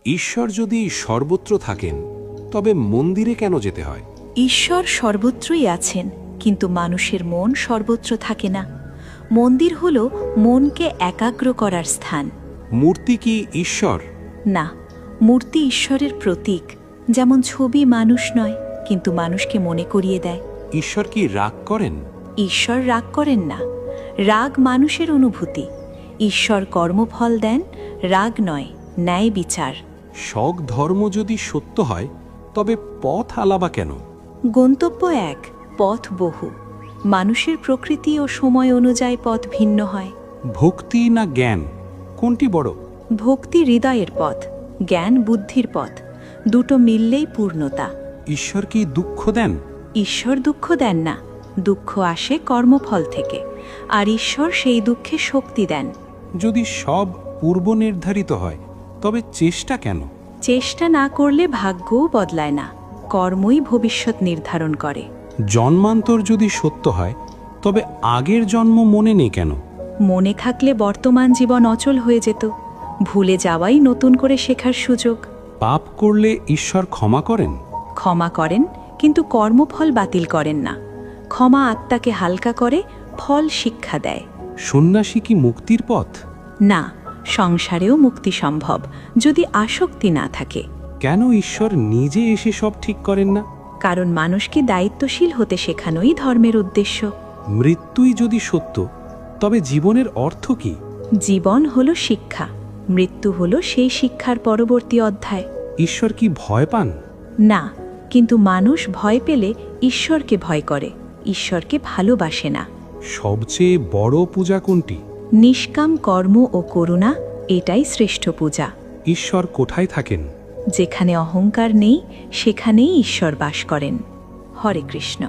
ঈশ্বর যদি সর্বত্র থাকেন তবে মন্দিরে কেন যেতে হয়? ঈশ্বর সর্বত্রই আছেন, কিন্তু মানুষের মন সর্বত্র থাকে না। মন্দির হল মনকে একাগ্র করার স্থান। মূর্তি কি ঈশ্বর? না, মূর্তি ঈশ্বরের প্রতীক। যেমন ছবি মানুষ নয়, কিন্তু মানুষকে মনে করিয়ে দেয়। ঈশ্বর কি রাগ করেন? ঈশ্বর রাগ করেন না। রাগ মানুষের অনুভূতি। ঈশ্বর কর্মফল দেন, রাগ নয়, ন্যায় বিচার। সব ধর্ম যদি সত্য হয় তবে পথ আলাদা কেন? গন্তব্য এক, পথ বহু। মানুষের প্রকৃতি ও সময় অনুযায়ী পথ ভিন্ন হয়। ভক্তি না জ্ঞান, কোনটি বড়? ভক্তি হৃদয়ের পথ, জ্ঞান বুদ্ধির পথ। দুটো মিললেই পূর্ণতা। ঈশ্বর কি দুঃখ দেন? ঈশ্বর দুঃখ দেন না। দুঃখ আসে কর্মফল থেকে, আর ঈশ্বর সেই দুঃখে শক্তি দেন। যদি সব পূর্ব নির্ধারিত হয় তবে চেষ্টা কেন? চেষ্টা না করলে ভাগ্যও বদলায় না। কর্মই ভবিষ্যৎ নির্ধারণ করে। জন্মান্তর যদি সত্য হয় তবে আগের জন্ম মনে নেই কেন? মনে থাকলে বর্তমান জীবন অচল হয়ে যেত। ভুলে যাওয়াই নতুন করে শেখার সুযোগ। পাপ করলে ঈশ্বর ক্ষমা করেন? ক্ষমা করেন, কিন্তু কর্মফল বাতিল করেন না। ক্ষমা আত্মাকে হালকা করে, ফল শিক্ষা দেয়। সন্ন্যাসী কি মুক্তির পথ? না, সংসারেও মুক্তি সম্ভব, যদি আসক্তি না থাকে। কেন ঈশ্বর নিজে এসে সব ঠিক করেন না? কারণ মানুষকে দায়িত্বশীল হতে শেখানোই ধর্মের উদ্দেশ্য। মৃত্যুই যদি সত্য তবে জীবনের অর্থ কি? জীবন হলো শিক্ষা, মৃত্যু হলো সেই শিক্ষার পরবর্তী অধ্যায়। ঈশ্বর কি ভয় পান? না, কিন্তু মানুষ ভয় পেলে ঈশ্বরকে ভয় করে, ঈশ্বরকে ভালোবাসে না। সবচেয়ে বড় পূজা কোনটি? নিষ্কাম কর্ম ও করুণা, এটাই শ্রেষ্ঠ পূজা। ঈশ্বর কোথায় থাকেন? যেখানে অহংকার নেই, সেখানেই ঈশ্বর বাস করেন। হরে কৃষ্ণ।